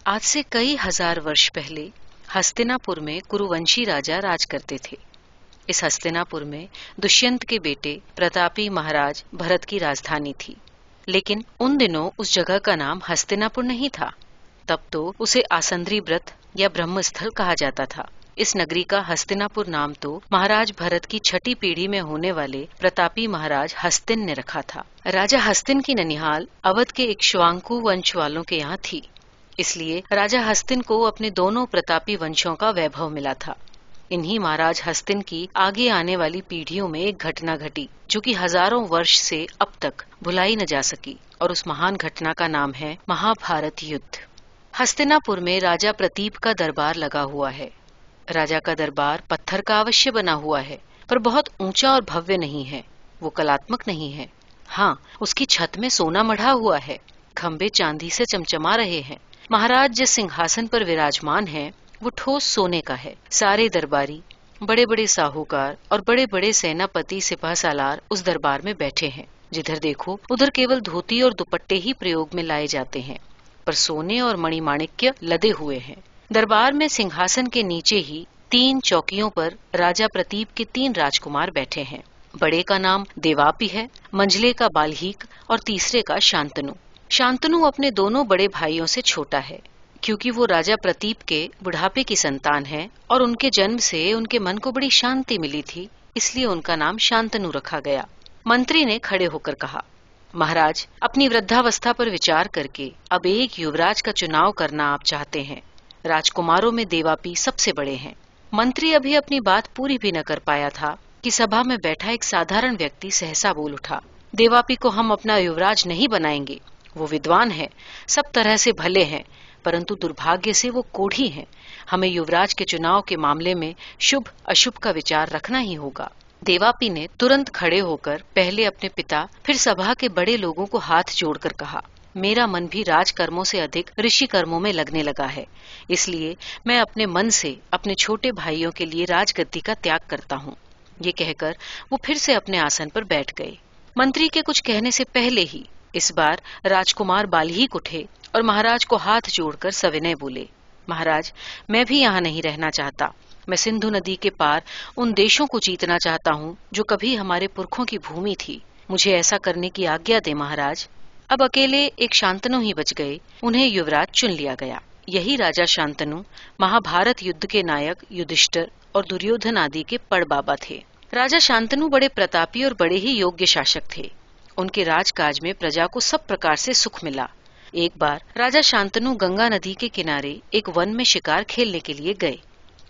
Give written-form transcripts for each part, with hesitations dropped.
आज से कई हजार वर्ष पहले हस्तिनापुर में कुरुवंशी राजा राज करते थे। इस हस्तिनापुर में दुष्यंत के बेटे प्रतापी महाराज भरत की राजधानी थी। लेकिन उन दिनों उस जगह का नाम हस्तिनापुर नहीं था। तब तो उसे आसंद्री व्रत या ब्रह्मस्थल कहा जाता था। इस नगरी का हस्तिनापुर नाम तो महाराज भरत की छठी पीढ़ी में होने वाले प्रतापी महाराज हस्तिन ने रखा था। राजा हस्तिन की ननिहाल अवध के इक्ष्वाकु वंश वालों के यहाँ थी। इसलिए राजा हस्तिन को अपने दोनों प्रतापी वंशों का वैभव मिला था। इन्हीं महाराज हस्तिन की आगे आने वाली पीढ़ियों में एक घटना घटी जो कि हजारों वर्ष से अब तक भुलाई न जा सकी, और उस महान घटना का नाम है महाभारत युद्ध। हस्तिनापुर में राजा प्रतीप का दरबार लगा हुआ है। राजा का दरबार पत्थर का अवश्य बना हुआ है, पर बहुत ऊंचा और भव्य नहीं है। वो कलात्मक नहीं है। हाँ, उसकी छत में सोना मढ़ा हुआ है। खंबे चांदी से चमचमा रहे हैं। महाराज जिस सिंहासन पर विराजमान है वो ठोस सोने का है। सारे दरबारी, बड़े बड़े साहूकार और बड़े बड़े सेनापति सिपह सालार उस दरबार में बैठे हैं। जिधर देखो उधर केवल धोती और दुपट्टे ही प्रयोग में लाए जाते हैं, पर सोने और मणिमाणिक्य लदे हुए हैं। दरबार में सिंहासन के नीचे ही 3 चौकियों पर राजा प्रतीप के 3 राजकुमार बैठे हैं। बड़े का नाम देवापी है, मंझले का बाल्हीक और तीसरे का शांतनु। शांतनु अपने दोनों बड़े भाइयों से छोटा है। क्योंकि वो राजा प्रतीप के बुढ़ापे की संतान है और उनके जन्म से उनके मन को बड़ी शांति मिली थी, इसलिए उनका नाम शांतनु रखा गया। मंत्री ने खड़े होकर कहा, महाराज, अपनी वृद्धावस्था पर विचार करके अब एक युवराज का चुनाव करना आप चाहते हैं। राजकुमारों में देवापी सबसे बड़े हैं। मंत्री अभी अपनी बात पूरी भी न कर पाया था कि सभा में बैठा एक साधारण व्यक्ति सहसा बोल उठा, देवापी को हम अपना युवराज नहीं बनाएंगे। वो विद्वान है, सब तरह से भले हैं, परंतु दुर्भाग्य से वो कोढ़ी हैं। हमें युवराज के चुनाव के मामले में शुभ अशुभ का विचार रखना ही होगा। देवापी ने तुरंत खड़े होकर पहले अपने पिता, फिर सभा के बड़े लोगों को हाथ जोड़कर कहा, मेरा मन भी राजकर्मों से अधिक ऋषि कर्मों में लगने लगा है। इसलिए मैं अपने मन से अपने छोटे भाइयों के लिए राजगद्दी का त्याग करता हूँ। ये कहकर वो फिर से अपने आसन पर बैठ गए। मंत्री के कुछ कहने से पहले ही इस बार राजकुमार बाल्हीक उठे और महाराज को हाथ जोड़कर सविनय बोले, महाराज, मैं भी यहाँ नहीं रहना चाहता। मैं सिंधु नदी के पार उन देशों को जीतना चाहता हूँ जो कभी हमारे पुरखों की भूमि थी। मुझे ऐसा करने की आज्ञा दे महाराज। अब अकेले एक शांतनु ही बच गए। उन्हें युवराज चुन लिया गया। यही राजा शांतनु महाभारत युद्ध के नायक युधिष्ठिर और दुर्योधन आदि के पड़बाबा थे। राजा शांतनु बड़े प्रतापी और बड़े ही योग्य शासक थे। उनके राजकाज में प्रजा को सब प्रकार से सुख मिला। एक बार राजा शांतनु गंगा नदी के किनारे एक वन में शिकार खेलने के लिए गए।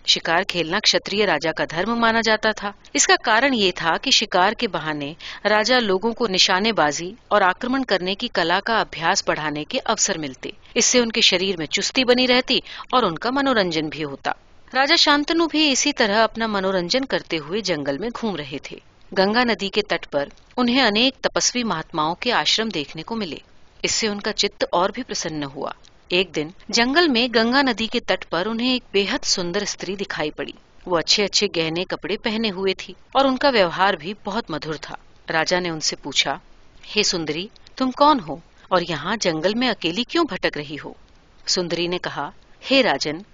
शिकार खेलना क्षत्रिय राजा का धर्म माना जाता था। इसका कारण ये था कि शिकार के बहाने राजा लोगों को निशानेबाजी और आक्रमण करने की कला का अभ्यास बढ़ाने के अवसर मिलते। इससे उनके शरीर में चुस्ती बनी रहती और उनका मनोरंजन भी होता। राजा शांतनु भी इसी तरह अपना मनोरंजन करते हुए जंगल में घूम रहे थे। गंगा नदी के तट पर उन्हें अनेक तपस्वी महात्माओं के आश्रम देखने को मिले। इससे उनका चित्त और भी प्रसन्न हुआ। एक दिन जंगल में गंगा नदी के तट पर उन्हें एक बेहद सुंदर स्त्री दिखाई पड़ी। वो अच्छे अच्छे गहने कपड़े पहने हुए थी और उनका व्यवहार भी बहुत मधुर था। राजा ने उनसे पूछा, हे सुंदरी, तुम कौन हो और यहाँ जंगल में अकेली क्यों भटक रही हो? सुंदरी ने कहा, हे राजन,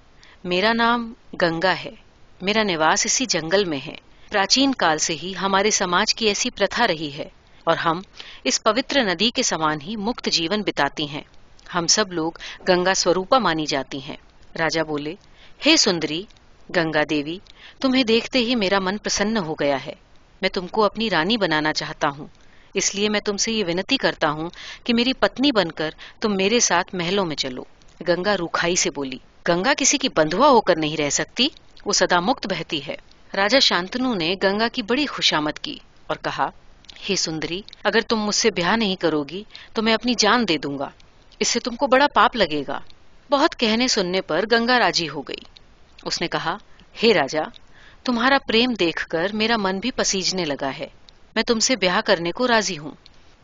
मेरा नाम गंगा है। मेरा निवास इसी जंगल में है। प्राचीन काल से ही हमारे समाज की ऐसी प्रथा रही है और हम इस पवित्र नदी के समान ही मुक्त जीवन बिताती हैं। हम सब लोग गंगा स्वरूपा मानी जाती हैं। राजा बोले, हे सुंदरी, गंगा देवी, तुम्हें देखते ही मेरा मन प्रसन्न हो गया है। मैं तुमको अपनी रानी बनाना चाहता हूँ। इसलिए मैं तुमसे ये विनती करता हूँ कि मेरी पत्नी बनकर तुम मेरे साथ महलों में चलो। गंगा रूखाई से बोली, गंगा किसी की बंधुआ होकर नहीं रह सकती, वो सदा मुक्त बहती है। राजा शांतनु ने गंगा की बड़ी खुशामद की और कहा, हे सुंदरी, अगर तुम मुझसे ब्याह नहीं करोगी तो मैं अपनी जान दे दूंगा। इससे तुमको बड़ा पाप लगेगा। बहुत कहने सुनने पर गंगा राजी हो गई। उसने कहा, हे राजा, तुम्हारा प्रेम देखकर मेरा मन भी पसीजने लगा है। मैं तुमसे ब्याह करने को राजी हूँ,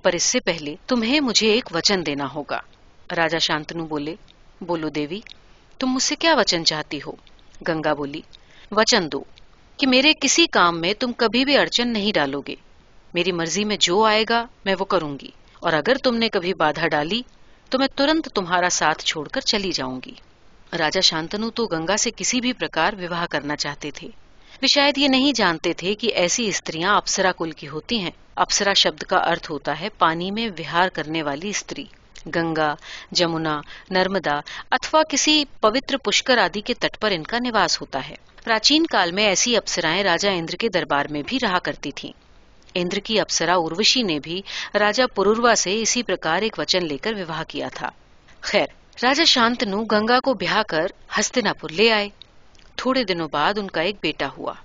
पर इससे पहले तुम्हें मुझे एक वचन देना होगा। राजा शांतनु बोले, बोलो देवी, तुम मुझसे क्या वचन चाहती हो? गंगा बोली, वचन दो कि मेरे किसी काम में तुम कभी भी अड़चन नहीं डालोगे। मेरी मर्जी में जो आएगा मैं वो करूंगी, और अगर तुमने कभी बाधा डाली तो मैं तुरंत तुम्हारा साथ छोड़कर चली जाऊंगी। राजा शांतनु तो गंगा से किसी भी प्रकार विवाह करना चाहते थे। वे शायद ये नहीं जानते थे कि ऐसी स्त्रियां अप्सरा कुल की होती हैं। अप्सरा शब्द का अर्थ होता है पानी में विहार करने वाली स्त्री। गंगा, जमुना, नर्मदा अथवा किसी पवित्र पुष्कर आदि के तट पर इनका निवास होता है। प्राचीन काल में ऐसी अप्सराएं राजा इंद्र के दरबार में भी रहा करती थीं। इंद्र की अप्सरा उर्वशी ने भी राजा पुरुरवा से इसी प्रकार एक वचन लेकर विवाह किया था। खैर, राजा शांतनु गंगा को ब्याह कर हस्तिनापुर ले आए। थोड़े दिनों बाद उनका एक बेटा हुआ।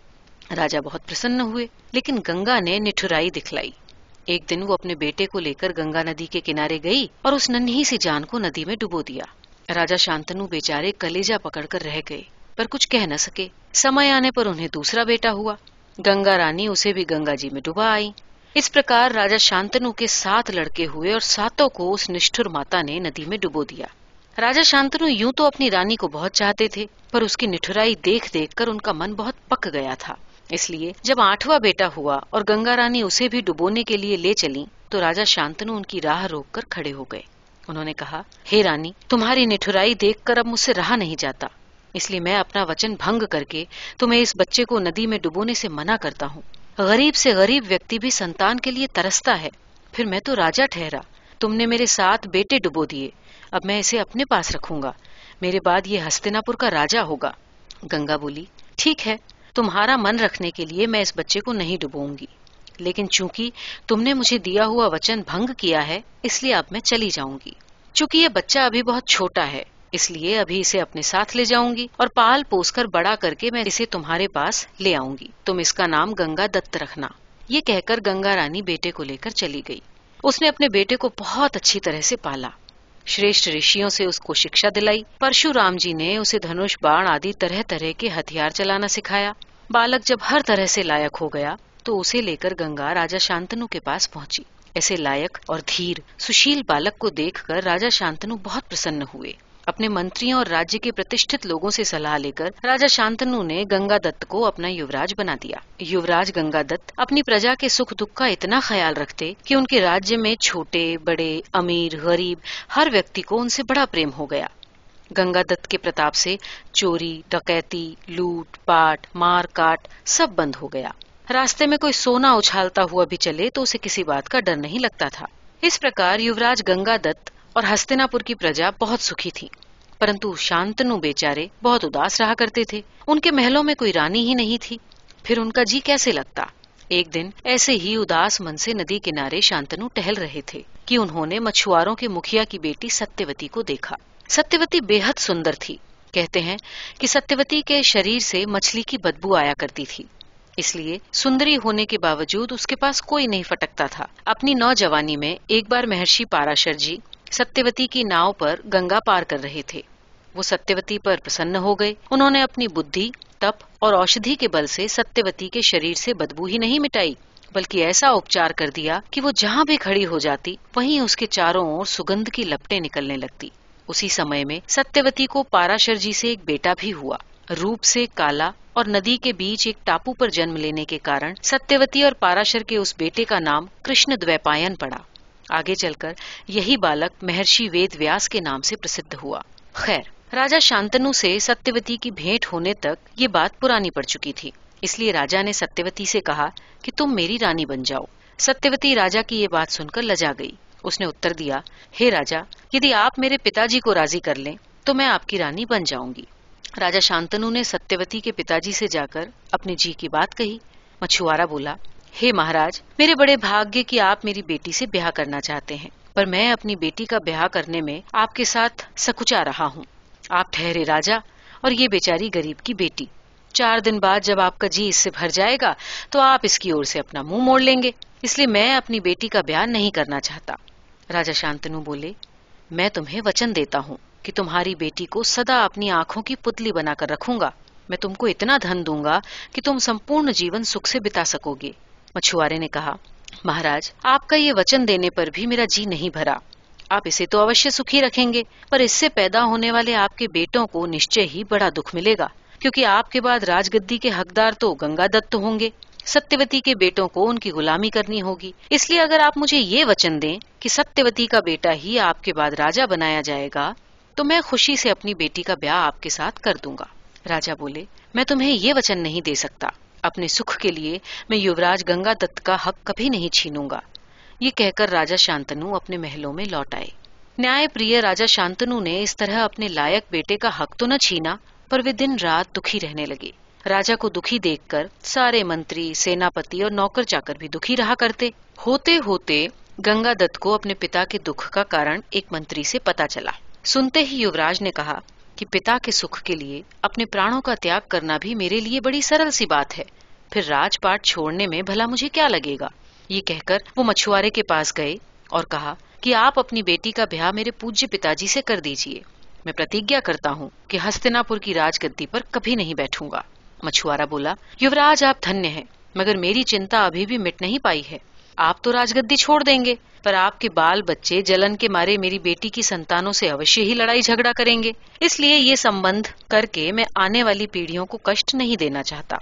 राजा बहुत प्रसन्न हुए, लेकिन गंगा ने निठुराई दिखलाई। एक दिन वो अपने बेटे को लेकर गंगा नदी के किनारे गई और उस नन्ही सी जान को नदी में डुबो दिया। राजा शांतनु बेचारे कलेजा पकड़कर रह गए, पर कुछ कह न सके। समय आने पर उन्हें दूसरा बेटा हुआ। गंगा रानी उसे भी गंगा जी में डुबा आई। इस प्रकार राजा शांतनु के 7 लड़के हुए और 7 को उस निष्ठुर माता ने नदी में डुबो दिया। राजा शांतनु यूं तो अपनी रानी को बहुत चाहते थे, पर उसकी निठुराई देख देख कर उनका मन बहुत पक गया था। इसलिए जब 8वां बेटा हुआ और गंगा रानी उसे भी डुबोने के लिए ले चली, तो राजा शांतनु उनकी राह रोककर खड़े हो गए। उन्होंने कहा, हे रानी, तुम्हारी निठुराई देखकर अब मुझसे रहा नहीं जाता, इसलिए मैं अपना वचन भंग करके तुम्हें इस बच्चे को नदी में डुबोने से मना करता हूँ। गरीब से गरीब व्यक्ति भी संतान के लिए तरसता है। फिर मैं तो राजा ठहरा, तुमने मेरे 7 बेटे डुबो दिए, अब मैं इसे अपने पास रखूंगा। मेरे बाद ये हस्तिनापुर का राजा होगा। गंगा बोली, ठीक है, तुम्हारा मन रखने के लिए मैं इस बच्चे को नहीं डुबोऊंगी, लेकिन चूंकि तुमने मुझे दिया हुआ वचन भंग किया है, इसलिए अब मैं चली जाऊंगी। चूंकि ये बच्चा अभी बहुत छोटा है, इसलिए अभी इसे अपने साथ ले जाऊंगी और पाल पोसकर बड़ा करके मैं इसे तुम्हारे पास ले आऊंगी। तुम इसका नाम गंगा दत्त रखना। ये कहकर गंगा रानी बेटे को लेकर चली गई। उसने अपने बेटे को बहुत अच्छी तरह से पाला। श्रेष्ठ ऋषियों से उसको शिक्षा दिलाई। परशुराम जी ने उसे धनुष, बाण आदि तरह तरह के हथियार चलाना सिखाया। बालक जब हर तरह से लायक हो गया, तो उसे लेकर गंगा राजा शांतनु के पास पहुंची। ऐसे लायक और धीर, सुशील बालक को देखकर राजा शांतनु बहुत प्रसन्न हुए। अपने मंत्रियों और राज्य के प्रतिष्ठित लोगों से सलाह लेकर राजा शांतनु ने गंगा दत्त को अपना युवराज बना दिया। युवराज गंगा दत्त अपनी प्रजा के सुख दुख का इतना ख्याल रखते कि उनके राज्य में छोटे बड़े, अमीर गरीब, हर व्यक्ति को उनसे बड़ा प्रेम हो गया। गंगा दत्त के प्रताप से चोरी, डकैती, लूट पाट, मार काट सब बंद हो गया। रास्ते में कोई सोना उछालता हुआ भी चले तो उसे किसी बात का डर नहीं लगता था। इस प्रकार युवराज गंगा दत्त और हस्तिनापुर की प्रजा बहुत सुखी थी। परंतु शांतनु बेचारे बहुत उदास रहा करते थे। उनके महलों में कोई रानी ही नहीं थी, फिर उनका जी कैसे लगता। एक दिन ऐसे ही उदास मन से नदी किनारे शांतनु टहल रहे थे कि उन्होंने मछुआरों के मुखिया की बेटी सत्यवती को देखा। सत्यवती बेहद सुंदर थी। कहते हैं कि सत्यवती के शरीर से मछली की बदबू आया करती थी, इसलिए सुंदरी होने के बावजूद उसके पास कोई नहीं फटकता था। अपनी नौजवानी में एक बार महर्षि पाराशर जी सत्यवती की नाव पर गंगा पार कर रहे थे। वो सत्यवती पर प्रसन्न हो गए। उन्होंने अपनी बुद्धि, तप और औषधि के बल से सत्यवती के शरीर से बदबू ही नहीं मिटाई, बल्कि ऐसा उपचार कर दिया कि वो जहाँ भी खड़ी हो जाती, वहीं उसके चारों ओर सुगंध की लपटें निकलने लगती। उसी समय में सत्यवती को पाराशर जी से एक बेटा भी हुआ। रूप से काला और नदी के बीच एक टापू पर जन्म लेने के कारण सत्यवती और पाराशर के उस बेटे का नाम कृष्ण द्वैपायन पड़ा। आगे चलकर यही बालक महर्षि वेद व्यास के नाम से प्रसिद्ध हुआ। खैर, राजा शांतनु से सत्यवती की भेंट होने तक ये बात पुरानी पड़ चुकी थी, इसलिए राजा ने सत्यवती से कहा कि तुम मेरी रानी बन जाओ। सत्यवती राजा की ये बात सुनकर लजा गई। उसने उत्तर दिया, हे राजा, यदि आप मेरे पिताजी को राजी कर लें तो मैं आपकी रानी बन जाऊंगी। राजा शांतनु ने सत्यवती के पिताजी से जाकर अपनी जी की बात कही। मछुआरा बोला, हे महाराज, मेरे बड़े भाग्य कि आप मेरी बेटी से ब्याह करना चाहते हैं, पर मैं अपनी बेटी का ब्याह करने में आपके साथ सकुचा रहा हूँ। आप ठहरे राजा और ये बेचारी गरीब की बेटी। 4 दिन बाद जब आपका जी इससे भर जाएगा तो आप इसकी ओर से अपना मुंह मोड़ लेंगे, इसलिए मैं अपनी बेटी का ब्याह नहीं करना चाहता। राजा शांतनु बोले, मैं तुम्हें वचन देता हूँ कि तुम्हारी बेटी को सदा अपनी आंखों की पुतली बनाकर रखूंगा। मैं तुमको इतना धन दूंगा कि तुम संपूर्ण जीवन सुख से बिता सकोगे। मछुआरे ने कहा, महाराज, आपका ये वचन देने पर भी मेरा जी नहीं भरा। आप इसे तो अवश्य सुखी रखेंगे, पर इससे पैदा होने वाले आपके बेटों को निश्चय ही बड़ा दुख मिलेगा, क्योंकि आपके बाद राजगद्दी के हकदार तो गंगा दत्त होंगे। सत्यवती के बेटों को उनकी गुलामी करनी होगी। इसलिए अगर आप मुझे ये वचन दें कि सत्यवती का बेटा ही आपके बाद राजा बनाया जाएगा, तो मैं खुशी से अपनी बेटी का ब्याह आपके साथ कर दूंगा। राजा बोले, मैं तुम्हें ये वचन नहीं दे सकता। अपने सुख के लिए मैं युवराज गंगादत्त का हक कभी नहीं छीनूंगा। ये कहकर राजा शांतनु अपने महलों में लौट आए। न्याय प्रिय राजा शांतनु ने इस तरह अपने लायक बेटे का हक तो न छीना, पर वे दिन रात दुखी रहने लगे। राजा को दुखी देखकर सारे मंत्री, सेनापति और नौकर चाकर भी दुखी रहा करते। होते होते गंगादत्त को अपने पिता के दुख का कारण एक मंत्री से पता चला। सुनते ही युवराज ने कहा कि पिता के सुख के लिए अपने प्राणों का त्याग करना भी मेरे लिए बड़ी सरल सी बात है, फिर राजपाट छोड़ने में भला मुझे क्या लगेगा। ये कहकर वो मछुआरे के पास गए और कहा कि आप अपनी बेटी का ब्याह मेरे पूज्य पिताजी से कर दीजिए। मैं प्रतिज्ञा करता हूँ कि हस्तिनापुर की राजगद्दी पर कभी नहीं बैठूंगा। मछुआरा बोला, युवराज आप धन्य हैं, मगर मेरी चिंता अभी भी मिट नहीं पाई है। आप तो राजगद्दी छोड़ देंगे, पर आपके बाल बच्चे जलन के मारे मेरी बेटी की संतानों से अवश्य ही लड़ाई झगड़ा करेंगे। इसलिए ये संबंध करके मैं आने वाली पीढ़ियों को कष्ट नहीं देना चाहता।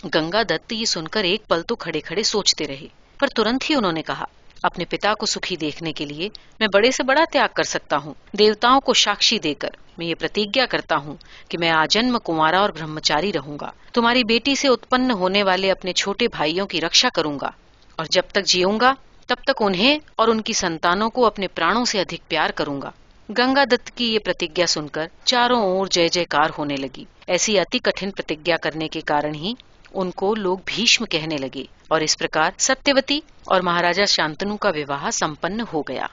गंगादत्त ये सुनकर एक पल तो खड़े खड़े सोचते रहे, पर तुरंत ही उन्होंने कहा, अपने पिता को सुखी देखने के लिए मैं बड़े से बड़ा त्याग कर सकता हूँ। देवताओं को साक्षी देकर मैं ये प्रतिज्ञा करता हूँ कि मैं आजन्म कुंवारा और ब्रह्मचारी रहूंगा। तुम्हारी बेटी से उत्पन्न होने वाले अपने छोटे भाइयों की रक्षा करूंगा और जब तक जीऊंगा तब तक उन्हें और उनकी संतानों को अपने प्राणों से अधिक प्यार करूंगा। गंगादत्त की ये प्रतिज्ञा सुनकर चारों ओर जय जयकार होने लगी। ऐसी अति कठिन प्रतिज्ञा करने के कारण ही उनको लोग भीष्म कहने लगे और इस प्रकार सत्यवती और महाराजा शांतनु का विवाह संपन्न हो गया।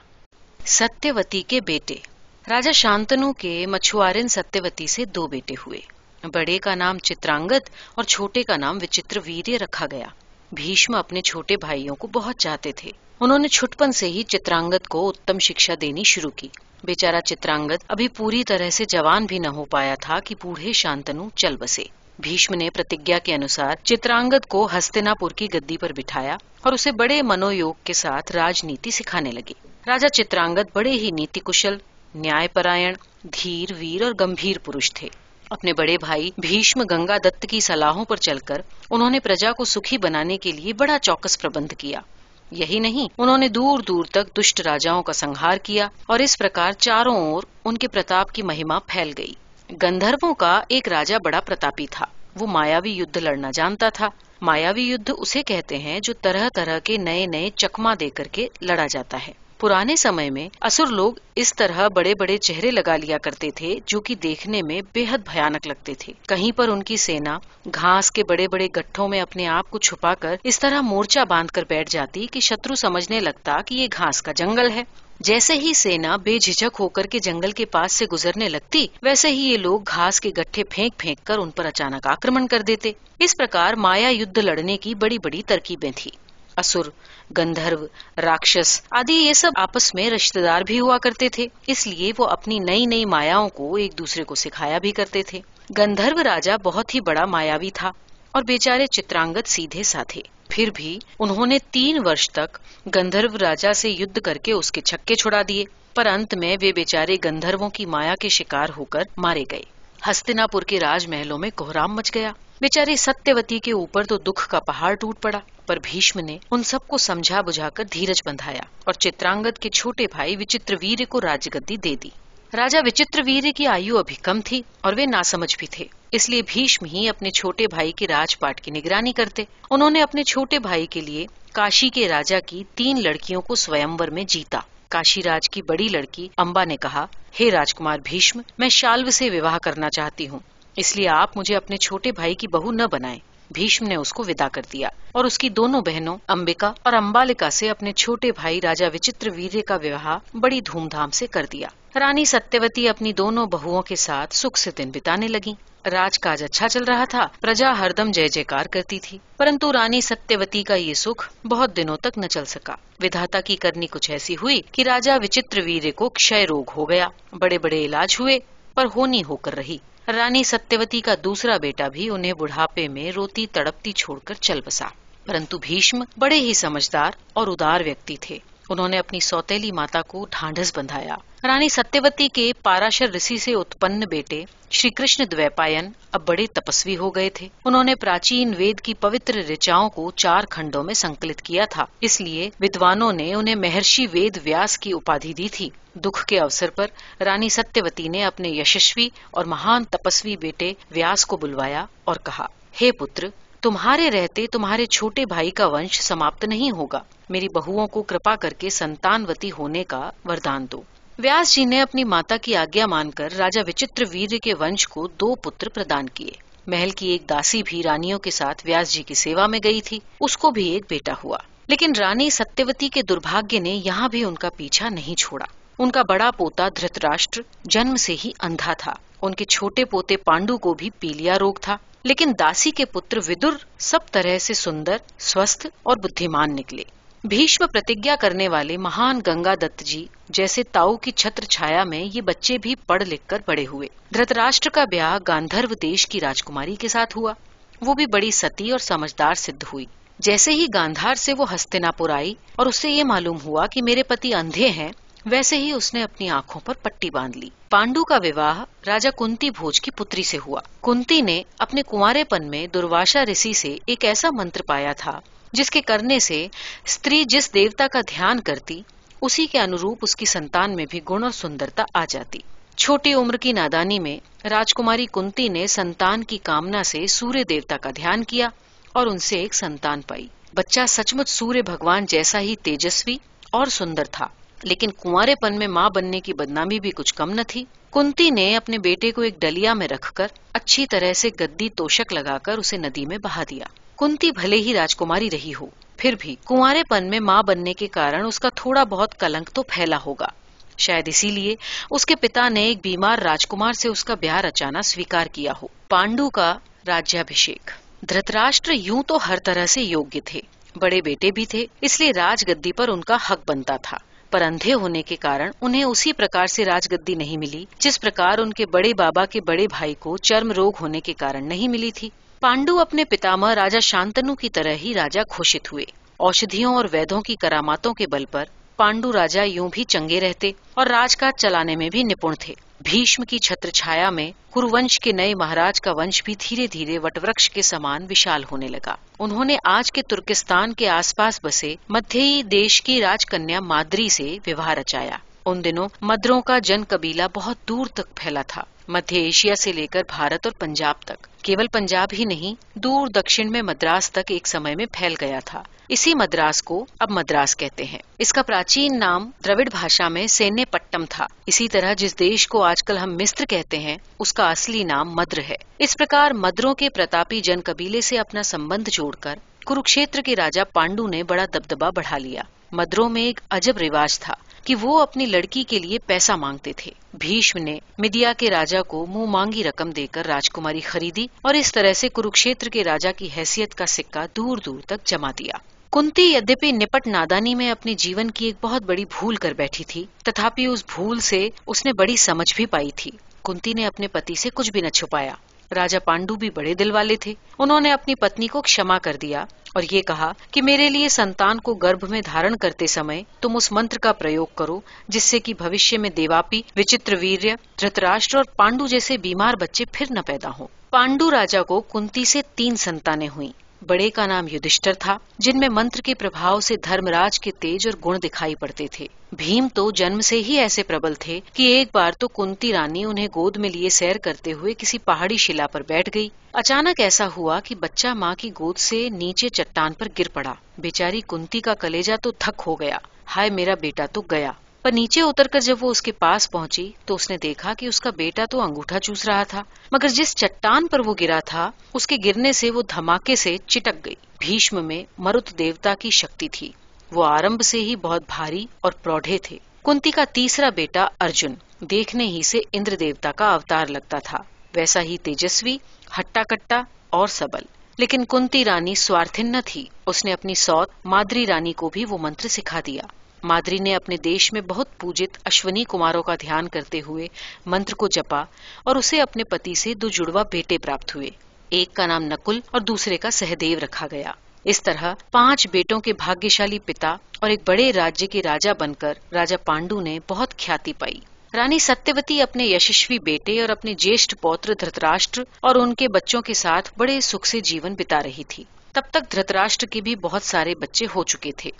सत्यवती के बेटे। राजा शांतनु के मछुआरिन सत्यवती से 2 बेटे हुए। बड़े का नाम चित्रांगद और छोटे का नाम विचित्रवीर्य रखा गया। भीष्म अपने छोटे भाइयों को बहुत चाहते थे। उन्होंने छुटपन से ही चित्रांगद को उत्तम शिक्षा देनी शुरू की। बेचारा चित्रांगद अभी पूरी तरह से जवान भी न हो पाया था कि बूढ़े शांतनु चल बसे। भीष्म ने प्रतिज्ञा के अनुसार चित्रांगद को हस्तिनापुर की गद्दी पर बिठाया और उसे बड़े मनोयोग के साथ राजनीति सिखाने लगे। राजा चित्रांगद बड़े ही नीति कुशल, न्यायपरायण, धीर, वीर और गंभीर पुरुष थे। अपने बड़े भाई भीष्म गंगादत्त की सलाहों पर चलकर उन्होंने प्रजा को सुखी बनाने के लिए बड़ा चौकस प्रबंध किया। यही नहीं, उन्होंने दूर दूर तक दुष्ट राजाओं का संहार किया और इस प्रकार चारों ओर उनके प्रताप की महिमा फैल गई। गंधर्वों का एक राजा बड़ा प्रतापी था। वो मायावी युद्ध लड़ना जानता था। मायावी युद्ध उसे कहते हैं जो तरह तरह के नए नए चकमा देकर के लड़ा जाता है। पुराने समय में असुर लोग इस तरह बड़े बड़े चेहरे लगा लिया करते थे जो कि देखने में बेहद भयानक लगते थे। कहीं पर उनकी सेना घास के बड़े बड़े गट्ठों में अपने आप को छुपाकर इस तरह मोर्चा बांधकर बैठ जाती कि शत्रु समझने लगता कि ये घास का जंगल है। जैसे ही सेना बेझिझक होकर के जंगल के पास से गुजरने लगती, वैसे ही ये लोग घास के गट्ठे फेंक फेंक कर उन पर अचानक आक्रमण कर देते। इस प्रकार माया युद्ध लड़ने की बड़ी बड़ी तरकीबें थी। असुर, गंधर्व, राक्षस आदि ये सब आपस में रिश्तेदार भी हुआ करते थे, इसलिए वो अपनी नई नई मायाओं को एक दूसरे को सिखाया भी करते थे। गंधर्व राजा बहुत ही बड़ा मायावी था और बेचारे चित्रांगद सीधे साधे। फिर भी उन्होंने 3 वर्ष तक गंधर्व राजा से युद्ध करके उसके छक्के छुड़ा दिए, पर अंत में वे बेचारे गंधर्वों की माया के शिकार होकर मारे गए। हस्तिनापुर के राजमहलों में कोहराम मच गया। बेचारे सत्यवती के ऊपर तो दुख का पहाड़ टूट पड़ा, पर भीष्म ने उन सबको समझा बुझाकर धीरज बंधाया और चित्रांगद के छोटे भाई विचित्रवीर्य को राजगद्दी दे दी। राजा विचित्रवीर्य की आयु अभी कम थी और वे नासमझ भी थे, इसलिए भीष्म ही अपने छोटे भाई के राजपाट की निगरानी करते। उन्होंने अपने छोटे भाई के लिए काशी के राजा की 3 लड़कियों को स्वयंवर में जीता। काशी राज की बड़ी लड़की अम्बा ने कहा, हे राजकुमार भीष्म, मैं शाल्व से विवाह करना चाहती हूँ, इसलिए आप मुझे अपने छोटे भाई की बहू न बनाएं। भीष्म ने उसको विदा कर दिया और उसकी दोनों बहनों अंबिका और अम्बालिका से अपने छोटे भाई राजा विचित्रवीर्य का विवाह बड़ी धूमधाम से कर दिया। रानी सत्यवती अपनी दोनों बहुओं के साथ सुख से दिन बिताने लगी। राजकाज अच्छा चल रहा था, प्रजा हरदम जय जयकार करती थी, परंतु रानी सत्यवती का ये सुख बहुत दिनों तक न चल सका। विधाता की करनी कुछ ऐसी हुई कि राजा विचित्रवीर्य को क्षय रोग हो गया। बड़े बड़े इलाज हुए, पर होनी होकर रही। रानी सत्यवती का दूसरा बेटा भी उन्हें बुढ़ापे में रोती तड़पती छोड़कर चल बसा। परंतु भीष्म बड़े ही समझदार और उदार व्यक्ति थे। उन्होंने अपनी सौतेली माता को ढांढस बंधाया। रानी सत्यवती के पाराशर ऋषि से उत्पन्न बेटे श्री कृष्ण द्वैपायन अब बड़े तपस्वी हो गए थे। उन्होंने प्राचीन वेद की पवित्र ऋचाओं को 4 खंडों में संकलित किया था, इसलिए विद्वानों ने उन्हें महर्षि वेद व्यास की उपाधि दी थी। दुख के अवसर पर रानी सत्यवती ने अपने यशस्वी और महान तपस्वी बेटे व्यास को बुलवाया और कहा, हे पुत्र, तुम्हारे रहते तुम्हारे छोटे भाई का वंश समाप्त नहीं होगा। मेरी बहुओं को कृपा करके संतानवती होने का वरदान दो। व्यास जी ने अपनी माता की आज्ञा मानकर राजा विचित्रवीर्य के वंश को 2 पुत्र प्रदान किए। महल की एक दासी भी रानियों के साथ व्यास जी की सेवा में गई थी, उसको भी एक बेटा हुआ। लेकिन रानी सत्यवती के दुर्भाग्य ने यहाँ भी उनका पीछा नहीं छोड़ा। उनका बड़ा पोता धृतराष्ट्र जन्म से ही अंधा था। उनके छोटे पोते पांडु को भी पीलिया रोग था। लेकिन दासी के पुत्र विदुर सब तरह से सुंदर, स्वस्थ और बुद्धिमान निकले। भीष्म प्रतिज्ञा करने वाले महान गंगादत्त जी जैसे ताऊ की छत्र छाया में ये बच्चे भी पढ़ लिख कर बड़े हुए। धृतराष्ट्र का ब्याह गांधर्व देश की राजकुमारी के साथ हुआ। वो भी बड़ी सती और समझदार सिद्ध हुई। जैसे ही गांधार से वो हस्तिनापुर आई और उससे ये मालूम हुआ कि मेरे पति अंधे हैं, वैसे ही उसने अपनी आंखों पर पट्टी बांध ली। पांडु का विवाह राजा कुंती भोज की पुत्री से हुआ। कुंती ने अपने कुंवारेपन में दुर्वासा ऋषि से एक ऐसा मंत्र पाया था जिसके करने से स्त्री जिस देवता का ध्यान करती उसी के अनुरूप उसकी संतान में भी गुण और सुंदरता आ जाती। छोटी उम्र की नादानी में राजकुमारी कुंती ने संतान की कामना से सूर्य देवता का ध्यान किया और उनसे एक संतान पाई। बच्चा सचमुच सूर्य भगवान जैसा ही तेजस्वी और सुंदर था, लेकिन कुंवारेपन में मां बनने की बदनामी भी कुछ कम न थी। कुंती ने अपने बेटे को एक डलिया में रखकर अच्छी तरह से गद्दी तोशक लगाकर उसे नदी में बहा दिया। कुंती भले ही राजकुमारी रही हो, फिर भी कुंवारेपन में मां बनने के कारण उसका थोड़ा बहुत कलंक तो फैला होगा। शायद इसीलिए उसके पिता ने एक बीमार राजकुमार से उसका ब्याह रचाना स्वीकार किया हो। पांडु का राज्याभिषेक। धृतराष्ट्र यूं तो हर तरह से योग्य थे, बड़े बेटे भी थे, इसलिए राजगद्दी पर उनका हक बनता था। पर अंधे होने के कारण उन्हें उसी प्रकार से राजगद्दी नहीं मिली जिस प्रकार उनके बड़े बाबा के बड़े भाई को चर्म रोग होने के कारण नहीं मिली थी। पांडु अपने पितामह राजा शांतनु की तरह ही राजा घोषित हुए। औषधियों और वैद्यों की करामातों के बल पर पांडु राजा यूं भी चंगे रहते और राजकाज चलाने में भी निपुण थे। भीष्म की छत्र छाया में कुरुवंश के नए महाराज का वंश भी धीरे धीरे वटवृक्ष के समान विशाल होने लगा। उन्होंने आज के तुर्किस्तान के आसपास बसे मध्यई देश की राजकन्या माद्री से विवाह रचाया। उन दिनों मद्रों का जन कबीला बहुत दूर तक फैला था, मध्य एशिया से लेकर भारत और पंजाब तक। केवल पंजाब ही नहीं, दूर दक्षिण में मद्रास तक एक समय में फैल गया था। इसी मद्रास को अब मद्रास कहते हैं। इसका प्राचीन नाम द्रविड़ भाषा में सेन्नेपट्टम था। इसी तरह जिस देश को आजकल हम मिस्र कहते हैं, उसका असली नाम मद्र है। इस प्रकार मद्रों के प्रतापी जन कबीले से अपना संबंध जोड़कर कुरुक्षेत्र के राजा पांडु ने बड़ा दबदबा बढ़ा लिया। मद्रों में एक अजब रिवाज था कि वो अपनी लड़की के लिए पैसा मांगते थे। भीष्म ने मिदिया के राजा को मुंह मांगी रकम देकर राजकुमारी खरीदी और इस तरह से कुरुक्षेत्र के राजा की हैसियत का सिक्का दूर दूर तक जमा दिया। कुंती यद्यपि निपट नादानी में अपने जीवन की एक बहुत बड़ी भूल कर बैठी थी, तथापि उस भूल से उसने बड़ी समझ भी पाई थी। कुंती ने अपने पति से कुछ भी न छुपाया। राजा पांडु भी बड़े दिल वाले थे। उन्होंने अपनी पत्नी को क्षमा कर दिया और ये कहा कि मेरे लिए संतान को गर्भ में धारण करते समय तुम उस मंत्र का प्रयोग करो जिससे कि भविष्य में देवापी, विचित्रवीर्य, धृतराष्ट्र और पांडु जैसे बीमार बच्चे फिर न पैदा हों। पांडु राजा को कुंती से 3 संतानें हुईं। बड़े का नाम युधिष्ठिर था, जिनमें मंत्र के प्रभाव से धर्मराज के तेज और गुण दिखाई पड़ते थे। भीम तो जन्म से ही ऐसे प्रबल थे कि एक बार तो कुंती रानी उन्हें गोद में लिए सैर करते हुए किसी पहाड़ी शिला पर बैठ गई। अचानक ऐसा हुआ कि बच्चा माँ की गोद से नीचे चट्टान पर गिर पड़ा। बेचारी कुंती का कलेजा तो धक हो गया। हाय, मेरा बेटा तो गया। पर नीचे उतरकर जब वो उसके पास पहुंची तो उसने देखा कि उसका बेटा तो अंगूठा चूस रहा था, मगर जिस चट्टान पर वो गिरा था उसके गिरने से वो धमाके से चिटक गई। भीष्म में मरुत देवता की शक्ति थी। वो आरंभ से ही बहुत भारी और प्रौढ़े थे। कुंती का तीसरा बेटा अर्जुन देखने ही से इंद्र देवता का अवतार लगता था, वैसा ही तेजस्वी, हट्टा कट्टा और सबल। लेकिन कुंती रानी स्वार्थिन न थी। उसने अपनी सौत माद्री रानी को भी वो मंत्र सिखा दिया। माद्री ने अपने देश में बहुत पूजित अश्वनी कुमारों का ध्यान करते हुए मंत्र को जपा और उसे अपने पति से 2 जुड़वा बेटे प्राप्त हुए। एक का नाम नकुल और दूसरे का सहदेव रखा गया। इस तरह 5 बेटों के भाग्यशाली पिता और एक बड़े राज्य के राजा बनकर राजा पांडु ने बहुत ख्याति पाई। रानी सत्यवती अपने यशस्वी बेटे और अपने ज्येष्ठ पौत्र धृतराष्ट्र और उनके बच्चों के साथ बड़े सुख से जीवन बिता रही थी। तब तक धृतराष्ट्र के भी बहुत सारे बच्चे हो चुके थे।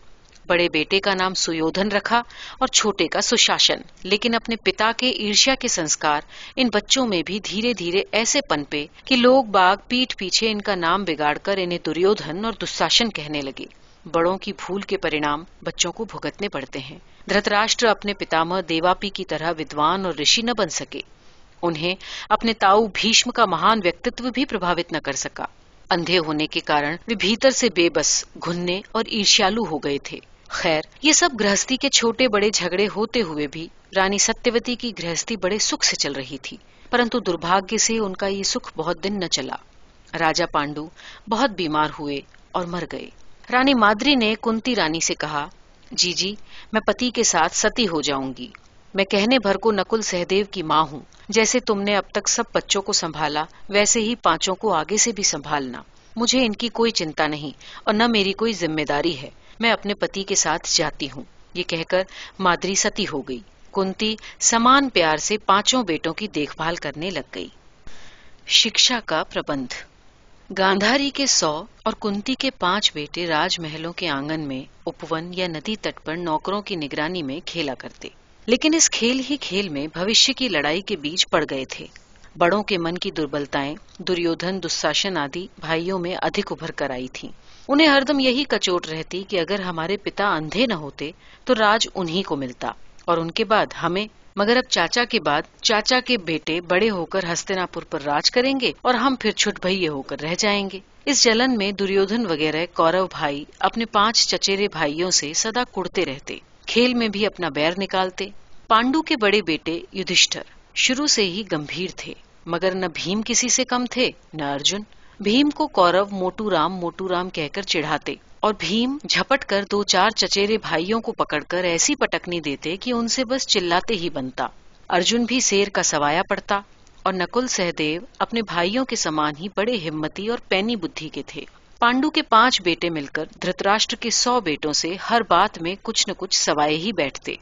बड़े बेटे का नाम सुयोधन रखा और छोटे का सुशासन। लेकिन अपने पिता के ईर्ष्या के संस्कार इन बच्चों में भी धीरे धीरे ऐसे पनपे कि लोग बाग पीठ पीछे इनका नाम बिगाड़कर इन्हें दुर्योधन और दुशासन कहने लगे। बड़ों की भूल के परिणाम बच्चों को भुगतने पड़ते हैं। धृतराष्ट्र अपने पितामह देवापी की तरह विद्वान और ऋषि न बन सके। उन्हें अपने ताऊ भीष्म का महान व्यक्तित्व भी प्रभावित न कर सका। अंधे होने के कारण वे भीतर से बेबस, घुन्ने और ईर्ष्यालु हो गए थे। खैर, ये सब गृहस्थी के छोटे बड़े झगड़े होते हुए भी रानी सत्यवती की गृहस्थी बड़े सुख से चल रही थी। परंतु दुर्भाग्य से उनका ये सुख बहुत दिन न चला। राजा पांडु बहुत बीमार हुए और मर गए। रानी माद्री ने कुंती रानी से कहा, जीजी, मैं पति के साथ सती हो जाऊंगी। मैं कहने भर को नकुल सहदेव की माँ हूँ। जैसे तुमने अब तक सब बच्चों को संभाला, वैसे ही 5 को आगे से भी संभालना। मुझे इनकी कोई चिंता नहीं और न मेरी कोई जिम्मेदारी है। मैं अपने पति के साथ जाती हूँ। ये कहकर माद्री सती हो गई। कुंती समान प्यार से 5 बेटों की देखभाल करने लग गई। शिक्षा का प्रबंध। गांधारी के 100 और कुंती के 5 बेटे राजमहलों के आंगन में, उपवन या नदी तट पर नौकरों की निगरानी में खेला करते। लेकिन इस खेल ही खेल में भविष्य की लड़ाई के बीज पड़ गए थे। बड़ों के मन की दुर्बलताएं दुर्योधन, दुशासन आदि भाइयों में अधिक उभर कर आई थीं। उन्हें हरदम यही कचोट रहती कि अगर हमारे पिता अंधे न होते तो राज उन्हीं को मिलता और उनके बाद हमें। मगर अब चाचा के बाद चाचा के बेटे बड़े होकर हस्तिनापुर पर राज करेंगे और हम फिर छुटभइये होकर रह जाएंगे। इस जलन में दुर्योधन वगैरह कौरव भाई अपने 5 चचेरे भाइयों से सदा कुड़ते रहते, खेल में भी अपना बैर निकालते। पांडु के बड़े बेटे युधिष्ठिर शुरू से ही गंभीर थे, मगर न भीम किसी से कम थे न अर्जुन। भीम को कौरव मोटू राम कहकर चिढ़ाते और भीम झपट कर 2-4 चचेरे भाइयों को पकड़कर ऐसी पटकनी देते कि उनसे बस चिल्लाते ही बनता। अर्जुन भी शेर का सवाया पड़ता और नकुल सहदेव अपने भाइयों के समान ही बड़े हिम्मती और पैनी बुद्धि के थे। पांडु के 5 बेटे मिलकर धृतराष्ट्र के 100 बेटों से हर बात में कुछ न कुछ सवाए ही बैठते।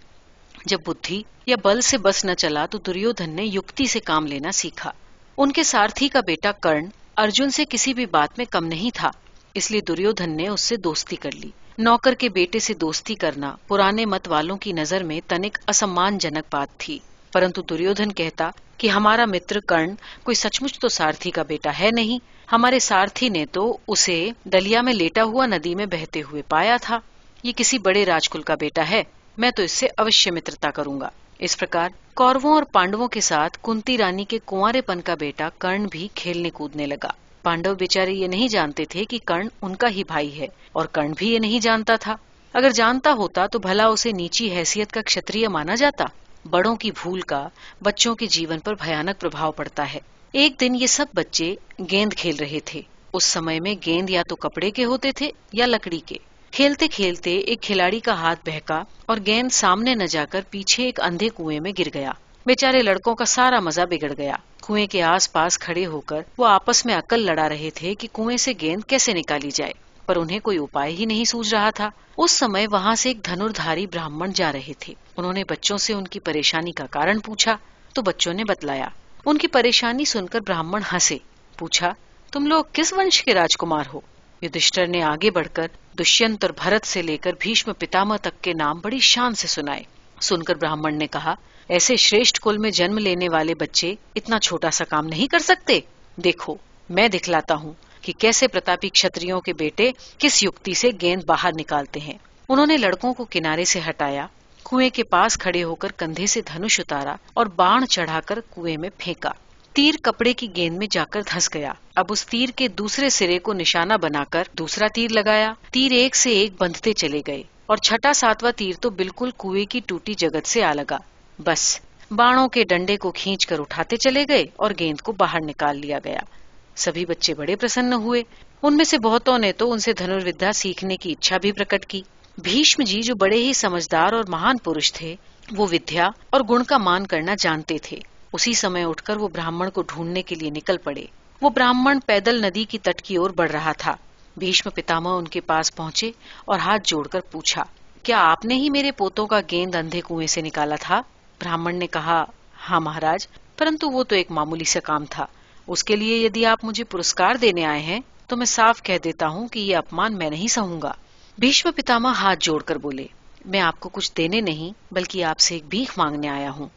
जब बुद्धि या बल से बस न चला तो दुर्योधन ने युक्ति से काम लेना सीखा। उनके सारथी का बेटा कर्ण अर्जुन से किसी भी बात में कम नहीं था, इसलिए दुर्योधन ने उससे दोस्ती कर ली। नौकर के बेटे से दोस्ती करना पुराने मत वालों की नजर में तनिक असम्मानजनक बात थी, परंतु दुर्योधन कहता कि हमारा मित्र कर्ण कोई सचमुच तो सारथी का बेटा है नहीं। हमारे सारथी ने तो उसे दलिया में लेटा हुआ नदी में बहते हुए पाया था। ये किसी बड़े राजकुल का बेटा है, मैं तो इससे अवश्य मित्रता करूंगा। इस प्रकार कौरवों और पांडवों के साथ कुंती रानी के कुंवारेपन का बेटा कर्ण भी खेलने कूदने लगा। पांडव बेचारे ये नहीं जानते थे कि कर्ण उनका ही भाई है और कर्ण भी ये नहीं जानता था। अगर जानता होता तो भला उसे नीची हैसियत का क्षत्रिय माना जाता। बड़ों की भूल का बच्चों के जीवन पर भयानक प्रभाव पड़ता है। एक दिन ये सब बच्चे गेंद खेल रहे थे। उस समय में गेंद या तो कपड़े के होते थे या लकड़ी के। खेलते खेलते एक खिलाड़ी का हाथ बहका और गेंद सामने न जाकर पीछे एक अंधे कुएं में गिर गया। बेचारे लड़कों का सारा मजा बिगड़ गया। कुएं के आसपास खड़े होकर वो आपस में अकल लड़ा रहे थे कि कुएं से गेंद कैसे निकाली जाए, पर उन्हें कोई उपाय ही नहीं सूझ रहा था। उस समय वहां से एक धनुर्धारी ब्राह्मण जा रहे थे। उन्होंने बच्चों से उनकी परेशानी का कारण पूछा तो बच्चों ने बतलाया। उनकी परेशानी सुनकर ब्राह्मण हंसे। पूछा, तुम लोग किस वंश के राजकुमार हो? युधिष्ठिर ने आगे बढ़कर दुष्यंत और भरत से लेकर भीष्म पितामह तक के नाम बड़ी शान से सुनाए। सुनकर ब्राह्मण ने कहा, ऐसे श्रेष्ठ कुल में जन्म लेने वाले बच्चे इतना छोटा सा काम नहीं कर सकते। देखो, मैं दिखलाता हूँ कि कैसे प्रतापी क्षत्रियों के बेटे किस युक्ति से गेंद बाहर निकालते हैं। उन्होंने लड़कों को किनारे से हटाया, कुएं के पास खड़े होकर कंधे से धनुष उतारा और बाण चढ़ाकर कुएं में फेंका। तीर कपड़े की गेंद में जाकर धंस गया। अब उस तीर के दूसरे सिरे को निशाना बनाकर दूसरा तीर लगाया। तीर एक से एक बंधते चले गए और छठा 7वां तीर तो बिल्कुल कुएं की टूटी जगत से आ लगा। बस बाणों के डंडे को खींचकर उठाते चले गए और गेंद को बाहर निकाल लिया गया। सभी बच्चे बड़े प्रसन्न हुए। उनमें से बहुतों ने तो उनसे धनुर्विद्या सीखने की इच्छा भी प्रकट की। भीष्म जी, जो बड़े ही समझदार और महान पुरुष थे, वो विद्या और गुण का मान करना जानते थे। उसी समय उठकर वो ब्राह्मण को ढूंढने के लिए निकल पड़े। वो ब्राह्मण पैदल नदी की तट की ओर बढ़ रहा था। भीष्म पितामह उनके पास पहुंचे और हाथ जोड़कर पूछा, क्या आपने ही मेरे पोतों का गेंद अंधे कुएं से निकाला था? ब्राह्मण ने कहा, हाँ महाराज, परंतु वो तो एक मामूली सा काम था। उसके लिए यदि आप मुझे पुरस्कार देने आए हैं तो मैं साफ कह देता हूँ कि ये अपमान मैं नहीं सहूंगा। भीष्म पितामह हाथ जोड़कर बोले, मैं आपको कुछ देने नहीं बल्कि आपसे एक भीख मांगने आया हूँ।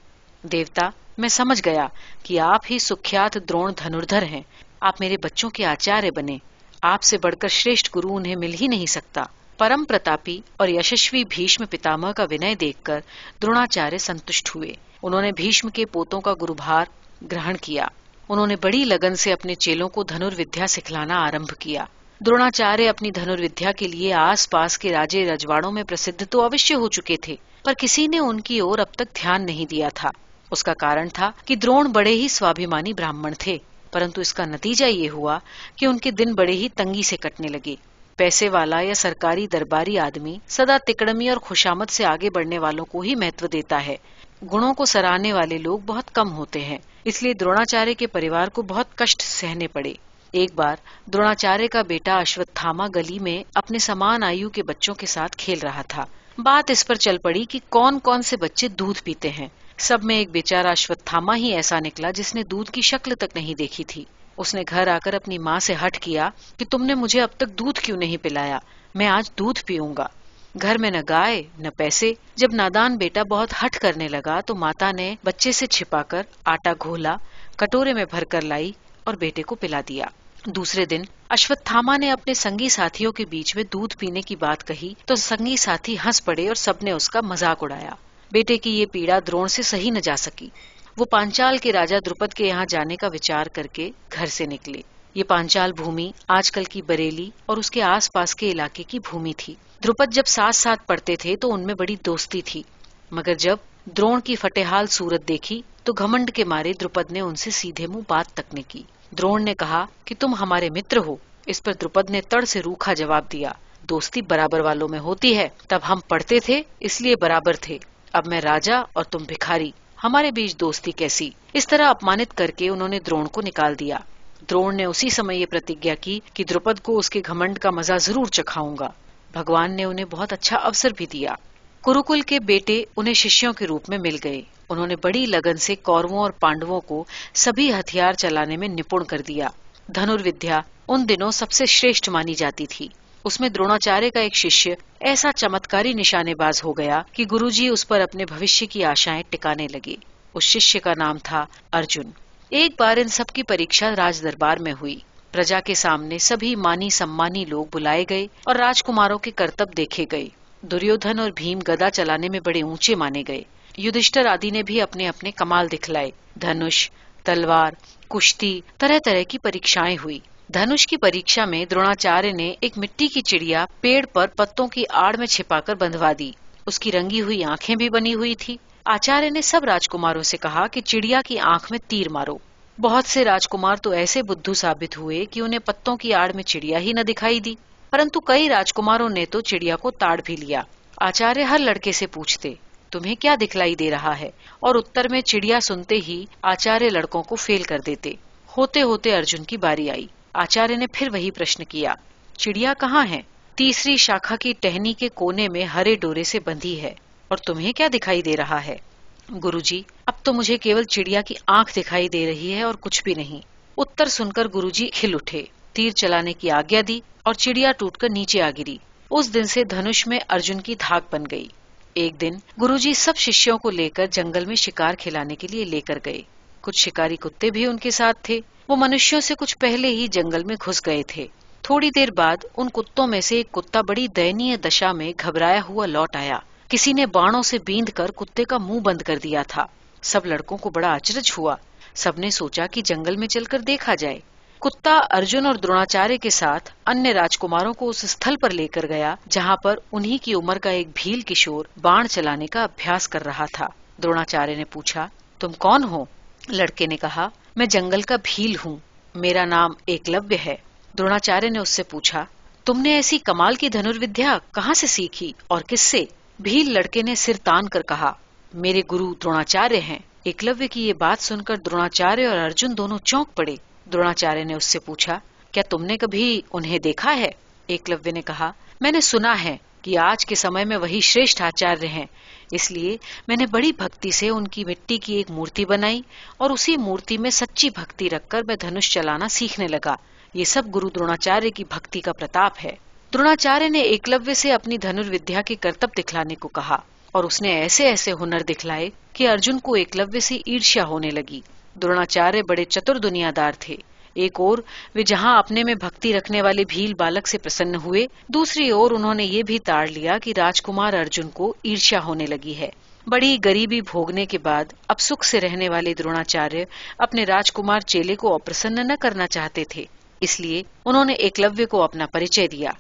देवता, मैं समझ गया कि आप ही सुख्यात द्रोण धनुर्धर हैं। आप मेरे बच्चों के आचार्य बने। आपसे बढ़कर श्रेष्ठ गुरु उन्हें मिल ही नहीं सकता। परम प्रतापी और यशस्वी भीष्म पितामह का विनय देखकर द्रोणाचार्य संतुष्ट हुए। उन्होंने भीष्म के पोतों का गुरुभार ग्रहण किया। उन्होंने बड़ी लगन से अपने चेलों को धनुर्विद्या सिखलाना आरंभ किया। द्रोणाचार्य अपनी धनुर्विद्या के लिए आसपास के राजे रजवाड़ों में प्रसिद्ध तो अवश्य हो चुके थे, पर किसी ने उनकी ओर अब तक ध्यान नहीं दिया था। उसका कारण था कि द्रोण बड़े ही स्वाभिमानी ब्राह्मण थे, परंतु इसका नतीजा ये हुआ कि उनके दिन बड़े ही तंगी से कटने लगे। पैसे वाला या सरकारी दरबारी आदमी सदा तिकड़मी और खुशामद से आगे बढ़ने वालों को ही महत्व देता है। गुणों को सराहने वाले लोग बहुत कम होते हैं। इसलिए द्रोणाचार्य के परिवार को बहुत कष्ट सहने पड़े। एक बार द्रोणाचार्य का बेटा अश्वत्थामा गली में अपने समान आयु के बच्चों के साथ खेल रहा था। बात इस पर चल पड़ी कि कौन कौन से बच्चे दूध पीते हैं। सब में एक बेचारा अश्वत्थामा ही ऐसा निकला जिसने दूध की शक्ल तक नहीं देखी थी। उसने घर आकर अपनी माँ से हठ किया कि तुमने मुझे अब तक दूध क्यों नहीं पिलाया, मैं आज दूध पीऊंगा। घर में न गाय न पैसे। जब नादान बेटा बहुत हठ करने लगा तो माता ने बच्चे से छिपाकर आटा घोला, कटोरे में भरकर लाई और बेटे को पिला दिया। दूसरे दिन अश्वत्थामा ने अपने संगी साथियों के बीच में दूध पीने की बात कही तो संगी साथी हंस पड़े और सबने उसका मजाक उड़ाया। बेटे की ये पीड़ा द्रोण से सही न जा सकी। वो पांचाल के राजा द्रुपद के यहाँ जाने का विचार करके घर से निकले। ये पांचाल भूमि आजकल की बरेली और उसके आसपास के इलाके की भूमि थी। द्रुपद जब साथ साथ पढ़ते थे तो उनमें बड़ी दोस्ती थी, मगर जब द्रोण की फटेहाल सूरत देखी तो घमंड के मारे द्रुपद ने उनसे सीधे मुंह बात तक न की। द्रोण ने कहा कि तुम हमारे मित्र हो। इस पर द्रुपद ने तड़ से रूखा जवाब दिया, दोस्ती बराबर वालों में होती है। तब हम पढ़ते थे इसलिए बराबर थे, अब मैं राजा और तुम भिखारी, हमारे बीच दोस्ती कैसी। इस तरह अपमानित करके उन्होंने द्रोण को निकाल दिया। द्रोण ने उसी समय ये प्रतिज्ञा की कि द्रुपद को उसके घमंड का मजा जरूर चखाऊंगा। भगवान ने उन्हें बहुत अच्छा अवसर भी दिया। कुरुकुल के बेटे उन्हें शिष्यों के रूप में मिल गए। उन्होंने बड़ी लगन से कौरवों और पांडवों को सभी हथियार चलाने में निपुण कर दिया। धनुर्विद्या उन दिनों सबसे श्रेष्ठ मानी जाती थी। उसमें द्रोणाचार्य का एक शिष्य ऐसा चमत्कारी निशानेबाज हो गया कि गुरुजी उस पर अपने भविष्य की आशाएं टिकाने लगे। उस शिष्य का नाम था अर्जुन। एक बार इन सब की परीक्षा राज दरबार में हुई। प्रजा के सामने सभी मानी सम्मानी लोग बुलाए गए और राजकुमारों के करतब देखे गए। दुर्योधन और भीम गदा चलाने में बड़े ऊंचे माने गए। युधिष्ठिर आदि ने भी अपने अपने कमाल दिखलाए। धनुष, तलवार, कुश्ती, तरह तरह की परीक्षाएं हुई। धनुष की परीक्षा में द्रोणाचार्य ने एक मिट्टी की चिड़िया पेड़ पर पत्तों की आड़ में छिपाकर बंधवा दी। उसकी रंगी हुई आंखें भी बनी हुई थी। आचार्य ने सब राजकुमारों से कहा कि चिड़िया की आंख में तीर मारो। बहुत से राजकुमार तो ऐसे बुद्धू साबित हुए कि उन्हें पत्तों की आड़ में चिड़िया ही न दिखाई दी, परंतु कई राजकुमारों ने तो चिड़िया को ताड़ भी लिया। आचार्य हर लड़के से पूछते, तुम्हें क्या दिखलाई दे रहा है, और उत्तर में चिड़िया सुनते ही आचार्य लड़कों को फेल कर देते। होते होते अर्जुन की बारी आई। आचार्य ने फिर वही प्रश्न किया, चिड़िया कहाँ है? तीसरी शाखा की टहनी के कोने में हरे डोरे से बंधी है। और तुम्हें क्या दिखाई दे रहा है? गुरुजी, अब तो मुझे केवल चिड़िया की आंख दिखाई दे रही है और कुछ भी नहीं। उत्तर सुनकर गुरुजी खिल उठे, तीर चलाने की आज्ञा दी और चिड़िया टूटकर नीचे आ गिरी। उस दिन से धनुष में अर्जुन की धाक बन गई। एक दिन गुरुजी सब शिष्यों को लेकर जंगल में शिकार खिलाने के लिए लेकर गए। कुछ शिकारी कुत्ते भी उनके साथ थे। वो मनुष्यों से कुछ पहले ही जंगल में घुस गए थे। थोड़ी देर बाद उन कुत्तों में से एक कुत्ता बड़ी दयनीय दशा में घबराया हुआ लौट आया। किसी ने बाणों से बींधकर कुत्ते का मुंह बंद कर दिया था। सब लड़कों को बड़ा अचरज हुआ। सबने सोचा कि जंगल में चलकर देखा जाए। कुत्ता अर्जुन और द्रोणाचार्य के साथ अन्य राजकुमारों को उस स्थल पर लेकर गया जहाँ पर उन्हीं की उम्र का एक भील किशोर बाण चलाने का अभ्यास कर रहा था। द्रोणाचार्य ने पूछा, तुम कौन हो? लड़के ने कहा, मैं जंगल का भील हूँ, मेरा नाम एकलव्य है। द्रोणाचार्य ने उससे पूछा, तुमने ऐसी कमाल की धनुर्विद्या कहाँ से सीखी और किससे? भील लड़के ने सिर तान कर कहा, मेरे गुरु द्रोणाचार्य हैं। एकलव्य की ये बात सुनकर द्रोणाचार्य और अर्जुन दोनों चौंक पड़े। द्रोणाचार्य ने उससे पूछा, क्या तुमने कभी उन्हें देखा है? एकलव्य ने कहा, मैंने सुना है कि आज के समय में वही श्रेष्ठ आचार्य हैं, इसलिए मैंने बड़ी भक्ति से उनकी मिट्टी की एक मूर्ति बनाई और उसी मूर्ति में सच्ची भक्ति रखकर मैं धनुष चलाना सीखने लगा। ये सब गुरु द्रोणाचार्य की भक्ति का प्रताप है। द्रोणाचार्य ने एकलव्य से अपनी धनुर्विद्या के करतब दिखलाने को कहा और उसने ऐसे ऐसे हुनर दिखलाए कि अर्जुन को एकलव्य से ईर्ष्या होने लगी। द्रोणाचार्य बड़े चतुर दुनियादार थे। एक ओर वे जहां अपने में भक्ति रखने वाले भील बालक से प्रसन्न हुए, दूसरी ओर उन्होंने ये भी ताड़ लिया कि राजकुमार अर्जुन को ईर्ष्या होने लगी है। बड़ी गरीबी भोगने के बाद अब सुख से रहने वाले द्रोणाचार्य अपने राजकुमार चेले को अप्रसन्न न करना चाहते थे, इसलिए उन्होंने एकलव्य को अपना परिचय दिया।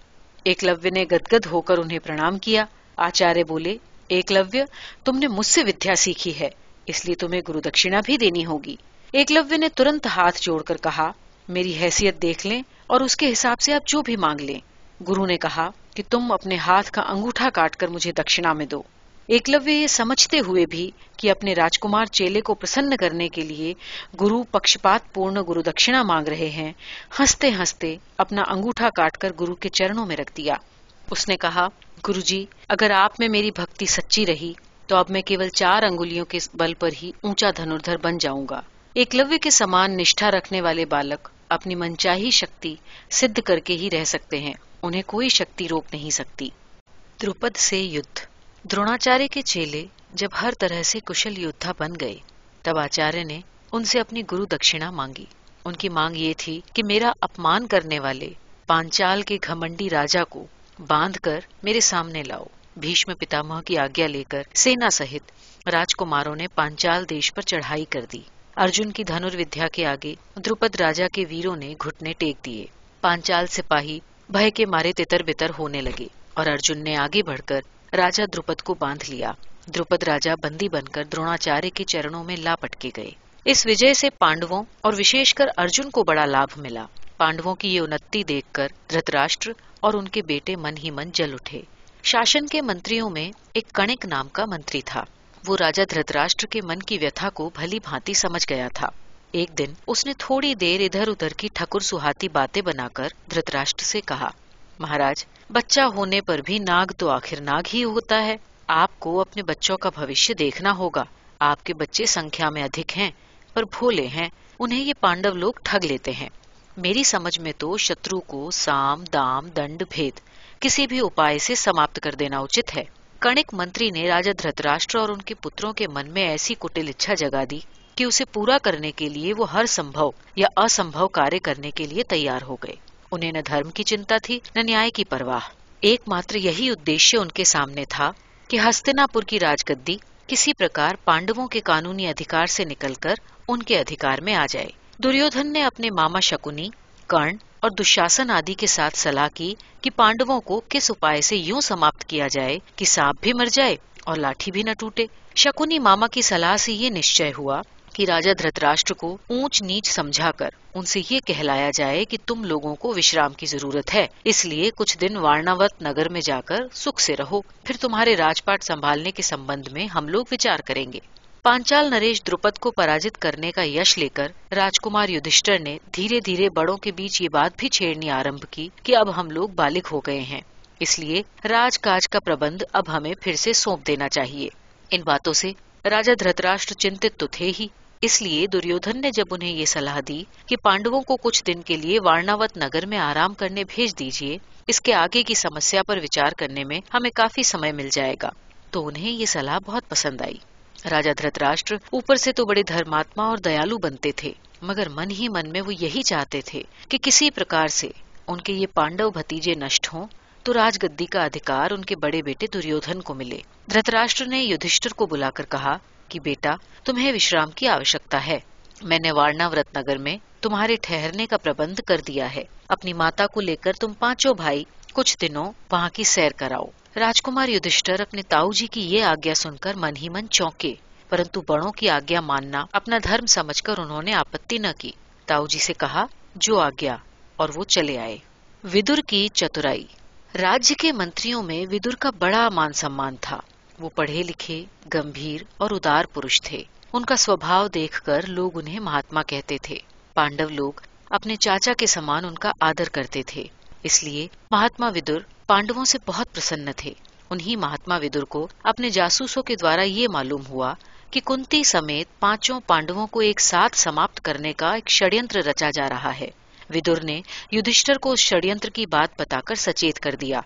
एकलव्य ने गदगद होकर उन्हें प्रणाम किया। आचार्य बोले, एकलव्य, तुमने मुझसे विद्या सीखी है, इसलिए तुम्हें गुरु दक्षिणा भी देनी होगी। एकलव्य ने तुरंत हाथ जोड़कर कहा, मेरी हैसियत देख लें और उसके हिसाब से आप जो भी मांग लें। गुरु ने कहा कि तुम अपने हाथ का अंगूठा काटकर मुझे दक्षिणा में दो। एकलव्य ये समझते हुए भी कि अपने राजकुमार चेले को प्रसन्न करने के लिए गुरु पक्षपात पूर्ण गुरु दक्षिणा मांग रहे हैं, हंसते हंसते अपना अंगूठा काटकर गुरु के चरणों में रख दिया। उसने कहा, गुरुजी, अगर आप में मेरी भक्ति सच्ची रही तो अब मैं केवल 4 अंगुलियों के बल पर ही ऊंचा धनुर्धर बन जाऊंगा। एकलव्य के समान निष्ठा रखने वाले बालक अपनी मनचाही शक्ति सिद्ध करके ही रह सकते हैं, उन्हें कोई शक्ति रोक नहीं सकती। द्रुपद से युद्ध। द्रोणाचार्य के चेले जब हर तरह से कुशल योद्धा बन गए, तब आचार्य ने उनसे अपनी गुरु दक्षिणा मांगी। उनकी मांग ये थी कि मेरा अपमान करने वाले पांचाल के घमंडी राजा को बांधकर मेरे सामने लाओ। भीष्म पितामह की आज्ञा लेकर सेना सहित राजकुमारों ने पांचाल देश पर चढ़ाई कर दी। अर्जुन की धनुर्विद्या के आगे द्रुपद राजा के वीरों ने घुटने टेक दिए। पांचाल सिपाही भय के मारे तितर बितर होने लगे और अर्जुन ने आगे बढ़कर राजा द्रुपद को बांध लिया। द्रुपद राजा बंदी बनकर द्रोणाचार्य के चरणों में लापट के गए। इस विजय से पांडवों और विशेषकर अर्जुन को बड़ा लाभ मिला। पांडवों की ये उन्नति देखकर धृतराष्ट्र और उनके बेटे मन ही मन जल उठे। शासन के मंत्रियों में एक कणिक नाम का मंत्री था। वो राजा धृतराष्ट्र के मन की व्यथा को भली भांति समझ गया था। एक दिन उसने थोड़ी देर इधर उधर की ठकुर सुहाती बातें बनाकर धृतराष्ट्र से कहा, महाराज, बच्चा होने पर भी नाग तो आखिर नाग ही होता है। आपको अपने बच्चों का भविष्य देखना होगा। आपके बच्चे संख्या में अधिक हैं, पर भोले हैं। उन्हें ये पांडव लोग ठग लेते हैं। मेरी समझ में तो शत्रु को साम दाम दंड भेद किसी भी उपाय से समाप्त कर देना उचित है। कणिक मंत्री ने राजा धृतराष्ट्र और उनके पुत्रों के मन में ऐसी कुटिल इच्छा जगा दी कि उसे पूरा करने के लिए वो हर संभव या असंभव कार्य करने के लिए तैयार हो गए। उन्हें न धर्म की चिंता थी न न्याय की परवाह। एकमात्र यही उद्देश्य उनके सामने था कि हस्तिनापुर की राजगद्दी किसी प्रकार पांडवों के कानूनी अधिकार से निकलकर उनके अधिकार में आ जाए। दुर्योधन ने अपने मामा शकुनी, कर्ण और दुशासन आदि के साथ सलाह की कि पांडवों को किस उपाय से यूं समाप्त किया जाए कि सांप भी मर जाए और लाठी भी न टूटे। शकुनी मामा की सलाह से ये निश्चय हुआ कि राजा धृतराष्ट्र को ऊंच नीच समझाकर उनसे ये कहलाया जाए कि तुम लोगों को विश्राम की जरूरत है, इसलिए कुछ दिन वारणावत नगर में जाकर सुख से रहो, फिर तुम्हारे राजपाट संभालने के संबंध में हम लोग विचार करेंगे। पांचाल नरेश द्रुपद को पराजित करने का यश लेकर राजकुमार युधिष्ठिर ने धीरे धीरे बड़ों के बीच ये बात भी छेड़नी आरंभ की कि अब हम लोग बालिग हो गए हैं, इसलिए राजकाज का प्रबंध अब हमें फिर से सौंप देना चाहिए। इन बातों से राजा धृतराष्ट्र चिंतित तो थे ही, इसलिए दुर्योधन ने जब उन्हें ये सलाह दी कि पांडवों को कुछ दिन के लिए वारणावत नगर में आराम करने भेज दीजिए, इसके आगे की समस्या पर विचार करने में हमें काफी समय मिल जाएगा, तो उन्हें ये सलाह बहुत पसंद आई। राजा धृतराष्ट्र ऊपर से तो बड़े धर्मात्मा और दयालु बनते थे, मगर मन ही मन में वो यही चाहते थे कि किसी प्रकार से उनके ये पांडव भतीजे नष्ट हों तो राजगद्दी का अधिकार उनके बड़े बेटे दुर्योधन को मिले। धृतराष्ट्र ने युधिष्ठिर को बुलाकर कहा कि बेटा, तुम्हें विश्राम की आवश्यकता है। मैंने वारणावत नगर में तुम्हारे ठहरने का प्रबंध कर दिया है। अपनी माता को लेकर तुम पांचों भाई कुछ दिनों वहाँ की सैर कराओ। राजकुमार युधिष्ठिर अपने ताऊ जी की ये आज्ञा सुनकर मन ही मन चौंके, परंतु बड़ों की आज्ञा मानना अपना धर्म समझकर उन्होंने आपत्ति न की। ताऊ जी से कहा, जो आज्ञा, और वो चले आए। विदुर की चतुराई। राज्य के मंत्रियों में विदुर का बड़ा मान सम्मान था। वो पढ़े लिखे, गंभीर और उदार पुरुष थे। उनका स्वभाव देखकर लोग उन्हें महात्मा कहते थे। पांडव लोग अपने चाचा के समान उनका आदर करते थे। इसलिए महात्मा विदुर पांडवों से बहुत प्रसन्न थे। उन्हीं महात्मा विदुर को अपने जासूसों के द्वारा ये मालूम हुआ कि कुंती समेत 5 पांडवों को एक साथ समाप्त करने का एक षड्यंत्र रचा जा रहा है। विदुर ने युधिष्ठिर को उस षड्यंत्र की बात बताकर सचेत कर दिया।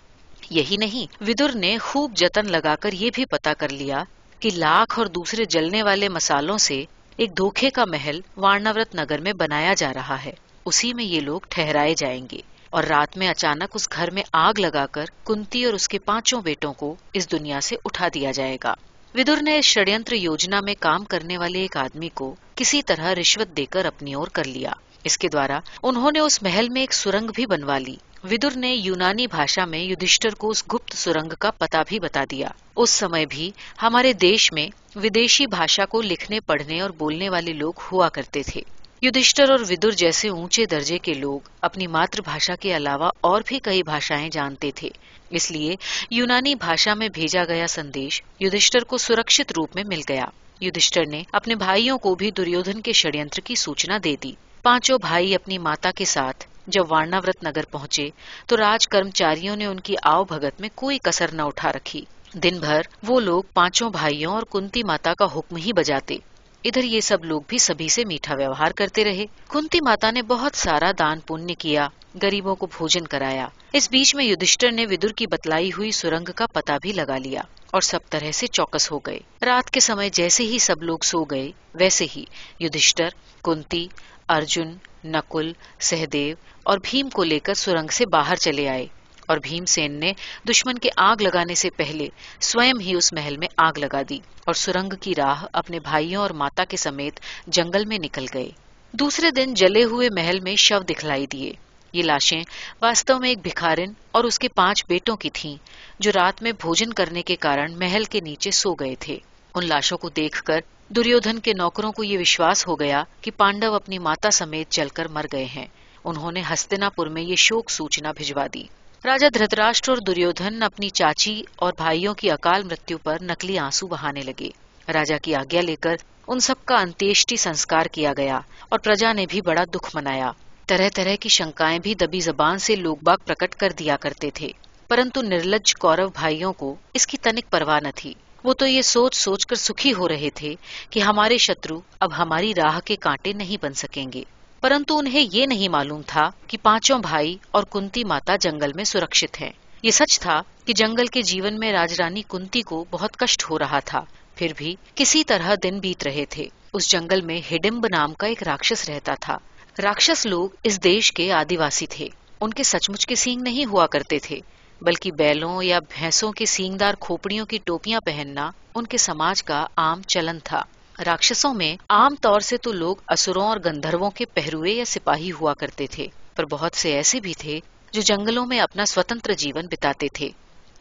यही नहीं, विदुर ने खूब जतन लगाकर ये भी पता कर लिया कि लाख और दूसरे जलने वाले मसालों से एक धोखे का महल वारणावृत नगर में बनाया जा रहा है। उसी में ये लोग ठहराए जाएंगे और रात में अचानक उस घर में आग लगाकर कुंती और उसके 5 बेटों को इस दुनिया से उठा दिया जाएगा। विदुर ने इस षड्यंत्र योजना में काम करने वाले एक आदमी को किसी तरह रिश्वत देकर अपनी ओर कर लिया। इसके द्वारा उन्होंने उस महल में एक सुरंग भी बनवा ली। विदुर ने यूनानी भाषा में युधिष्ठिर को उस गुप्त सुरंग का पता भी बता दिया। उस समय भी हमारे देश में विदेशी भाषा को लिखने, पढ़ने और बोलने वाले लोग हुआ करते थे। युधिष्ठिर और विदुर जैसे ऊंचे दर्जे के लोग अपनी मातृभाषा के अलावा और भी कई भाषाएं जानते थे। इसलिए यूनानी भाषा में भेजा गया संदेश युधिष्ठिर को सुरक्षित रूप में मिल गया। युधिष्ठिर ने अपने भाइयों को भी दुर्योधन के षड्यंत्र की सूचना दे दी। 5 भाई अपनी माता के साथ जब वारणावृत नगर पहुंचे तो राज कर्मचारियों ने उनकी आव भगत में कोई कसर न उठा रखी। दिन भर वो लोग 5 भाइयों और कुंती माता का हुक्म ही बजाते। इधर ये सब लोग भी सभी से मीठा व्यवहार करते रहे। कुंती माता ने बहुत सारा दान पुण्य किया, गरीबों को भोजन कराया। इस बीच में युधिष्ठिर ने विदुर की बतलाई हुई सुरंग का पता भी लगा लिया और सब तरह से चौकस हो गए। रात के समय जैसे ही सब लोग सो गए, वैसे ही युधिष्ठिर, कुंती, अर्जुन, नकुल, सहदेव और भीम को लेकर सुरंग से बाहर चले आए और भीमसेन ने दुश्मन के आग लगाने से पहले स्वयं ही उस महल में आग लगा दी और सुरंग की राह अपने भाइयों और माता के समेत जंगल में निकल गए। दूसरे दिन जले हुए महल में शव दिखलाई दिए। ये लाशें वास्तव में एक भिखारिन और उसके 5 बेटों की थीं, जो रात में भोजन करने के कारण महल के नीचे सो गए थे। उन लाशों को देखकर दुर्योधन के नौकरों को ये विश्वास हो गया कि पांडव अपनी माता समेत जलकर मर गए हैं। उन्होंने हस्तिनापुर में ये शोक सूचना भिजवा दी। राजा धृतराष्ट्र और दुर्योधन अपनी चाची और भाइयों की अकाल मृत्यु पर नकली आंसू बहाने लगे। राजा की आज्ञा लेकर उन सबका अंत्येष्टि संस्कार किया गया और प्रजा ने भी बड़ा दुख मनाया। तरह तरह की शंकाएं भी दबी जबान से लोग बाग प्रकट कर दिया करते थे, परंतु निर्लज्ज कौरव भाइयों को इसकी तनिक परवाह न थी। वो तो ये सोच सोच कर सुखी हो रहे थे कि हमारे शत्रु अब हमारी राह के कांटे नहीं बन सकेंगे। परंतु उन्हें ये नहीं मालूम था कि 5 भाई और कुंती माता जंगल में सुरक्षित हैं। ये सच था कि जंगल के जीवन में राजरानी कुंती को बहुत कष्ट हो रहा था, फिर भी किसी तरह दिन बीत रहे थे। उस जंगल में हिडिंब नाम का एक राक्षस रहता था। राक्षस लोग इस देश के आदिवासी थे। उनके सचमुच के सींग नहीं हुआ करते थे, बल्कि बैलों या भैंसों के सींगदार खोपड़ियों की टोपियां पहनना उनके समाज का आम चलन था। राक्षसों में आम तौर से तो लोग असुरों और गंधर्वों के पहरुए या सिपाही हुआ करते थे, पर बहुत से ऐसे भी थे जो जंगलों में अपना स्वतंत्र जीवन बिताते थे।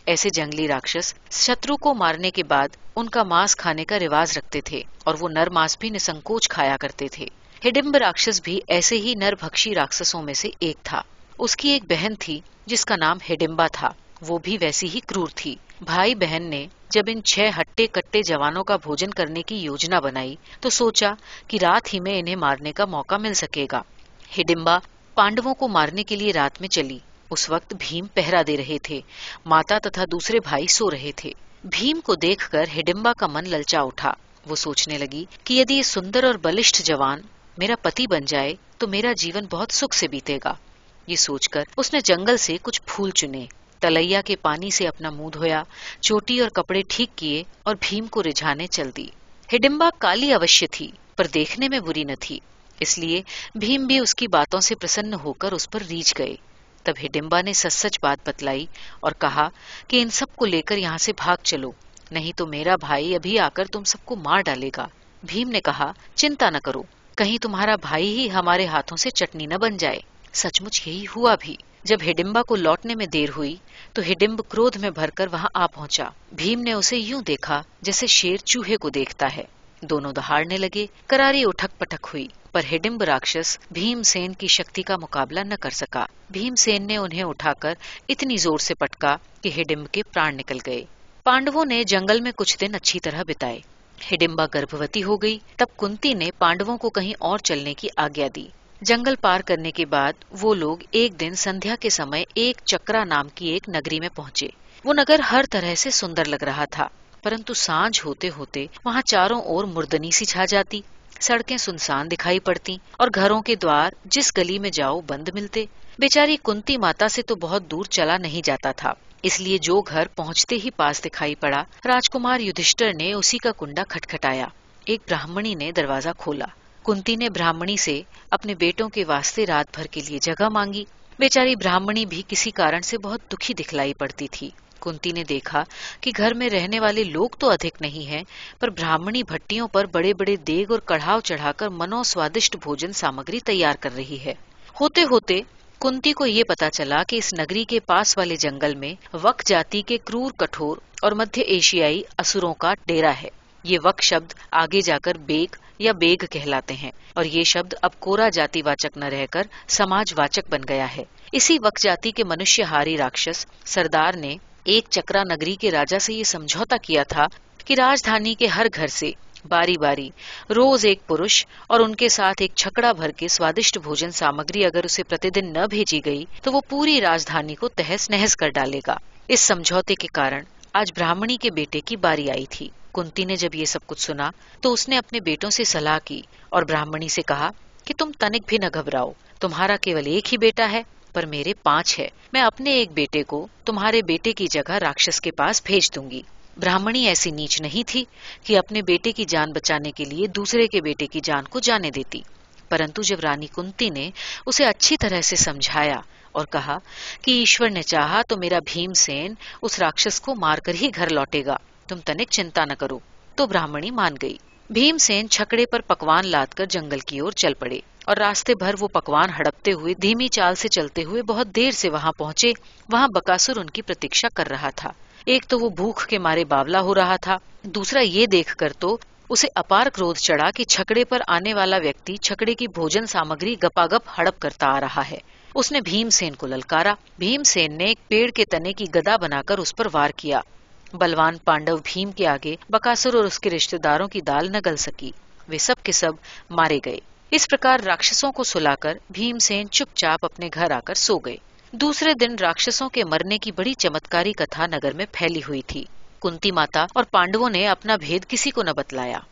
ऐसे जंगली राक्षस शत्रु को मारने के बाद उनका मांस खाने का रिवाज रखते थे और वो नर मांस भी निसंकोच खाया करते थे। हिडिंब राक्षस भी ऐसे ही नरभक्षी राक्षसों में से एक था। उसकी एक बहन थी जिसका नाम हिडिंबा था। वो भी वैसी ही क्रूर थी। भाई बहन ने जब इन 6 हट्टे कट्टे जवानों का भोजन करने की योजना बनाई तो सोचा कि रात ही में इन्हें मारने का मौका मिल सकेगा। हिडिंबा पांडवों को मारने के लिए रात में चली। उस वक्त भीम पहरा दे रहे थे। माता तथा दूसरे भाई सो रहे थे। भीम को देखकर हिडिंबा का मन ललचा उठा। वो सोचने लगी कि यदि ये सुंदर और बलिष्ठ जवान मेरा पति बन जाए तो मेरा जीवन बहुत सुख से बीतेगा। ये सोचकर उसने जंगल से कुछ फूल चुने, तलैया के पानी से अपना मुंह धोया, चोटी और कपड़े ठीक किए और भीम को रिझाने चल दी। हिडिंबा काली अवश्य थी, पर देखने में बुरी न थी, इसलिए भीम भी उसकी बातों से प्रसन्न होकर उस पर रीझ गए। तब हिडिंबा ने सच सच बात बतलाई और कहा कि इन सबको लेकर यहाँ से भाग चलो, नहीं तो मेरा भाई अभी आकर तुम सबको मार डालेगा। भीम ने कहा, चिंता न करो, कहीं तुम्हारा भाई ही हमारे हाथों से चटनी न बन जाए। सचमुच यही हुआ भी। जब हिडिंबा को लौटने में देर हुई तो हिडिंब क्रोध में भरकर वहां आ पहुंचा। भीम ने उसे यूं देखा जैसे शेर चूहे को देखता है। दोनों दहाड़ने लगे। करारी उठक पटक हुई, पर हिडिंब राक्षस भीमसेन की शक्ति का मुकाबला न कर सका। भीमसेन ने उन्हें उठाकर इतनी जोर से पटका कि हिडिंब के प्राण निकल गए। पांडवों ने जंगल में कुछ दिन अच्छी तरह बिताए। हिडिंबा गर्भवती हो गई। तब कुंती ने पांडवों को कहीं और चलने की आज्ञा दी। जंगल पार करने के बाद वो लोग एक दिन संध्या के समय एक चक्रा नाम की एक नगरी में पहुंचे। वो नगर हर तरह से सुंदर लग रहा था, परंतु सांझ होते होते वहां चारों ओर मुर्दनी सी छा जाती, सड़कें सुनसान दिखाई पड़ती और घरों के द्वार जिस गली में जाओ बंद मिलते। बेचारी कुंती माता से तो बहुत दूर चला नहीं जाता था, इसलिए जो घर पहुंचते ही पास दिखाई पड़ा, राजकुमार युधिष्ठिर ने उसी का कुंडा खटखटाया। एक ब्राह्मणी ने दरवाजा खोला। कुंती ने ब्राह्मणी से अपने बेटों के वास्ते रात भर के लिए जगह मांगी। बेचारी ब्राह्मणी भी किसी कारण से बहुत दुखी दिखलाई पड़ती थी। कुंती ने देखा कि घर में रहने वाले लोग तो अधिक नहीं हैं, पर ब्राह्मणी भट्टियों पर बड़े बड़े देग और कढ़ाव चढ़ाकर मनोस्वादिष्ट भोजन सामग्री तैयार कर रही है। होते होते कुंती को ये पता चला कि इस नगरी के पास वाले जंगल में वक जाति के क्रूर, कठोर और मध्य एशियाई असुरों का डेरा है। ये वक शब्द आगे जाकर बेग या बेग कहलाते हैं और ये शब्द अब कोरा जातिवाचक न रहकर समाजवाचक बन गया है। इसी वक जाति के मनुष्यहारी राक्षस सरदार ने एक चक्रा नगरी के राजा से ये समझौता किया था कि राजधानी के हर घर से बारी बारी रोज एक पुरुष और उनके साथ एक छकड़ा भर के स्वादिष्ट भोजन सामग्री अगर उसे प्रतिदिन न भेजी गई तो वो पूरी राजधानी को तहस नहस कर डालेगा। इस समझौते के कारण आज ब्राह्मणी के बेटे की बारी आई थी। कुंती ने जब ये सब कुछ सुना तो उसने अपने बेटों से सलाह की और ब्राह्मणी से कहा कि तुम तनिक भी न घबराओ, तुम्हारा केवल एक ही बेटा है, पर मेरे 5 है। मैं अपने एक बेटे को तुम्हारे बेटे की जगह राक्षस के पास भेज दूंगी। ब्राह्मणी ऐसी नीच नहीं थी कि अपने बेटे की जान बचाने के लिए दूसरे के बेटे की जान को जाने देती, परंतु जब रानी कुंती ने उसे अच्छी तरह से समझाया और कहा कि ईश्वर ने चाहा तो मेरा भीमसेन उस राक्षस को मारकर ही घर लौटेगा, तुम तनिक चिंता न करो, तो ब्राह्मणी मान गई। भीमसेन छकड़े पर पकवान लादकर जंगल की ओर चल पड़े और रास्ते भर वो पकवान हड़पते हुए धीमी चाल से चलते हुए बहुत देर से वहां पहुंचे। वहां बकासुर उनकी प्रतीक्षा कर रहा था। एक तो वो भूख के मारे बावला हो रहा था, दूसरा ये देखकर तो उसे अपार क्रोध चढ़ा कि छकड़े पर आने वाला व्यक्ति छकड़े की भोजन सामग्री गपागप हड़प करता आ रहा है। उसने भीमसेन को ललकारा। भीमसेन ने एक पेड़ के तने की गदा बनाकर उस पर वार किया। बलवान पांडव भीम के आगे बकासुर और उसके रिश्तेदारों की दाल न गल सकी। वे सब के सब मारे गए। इस प्रकार राक्षसों को सुलाकर भीमसेन चुपचाप अपने घर आकर सो गए। दूसरे दिन राक्षसों के मरने की बड़ी चमत्कारी कथा नगर में फैली हुई थी। कुंती माता और पांडवों ने अपना भेद किसी को न बतलाया।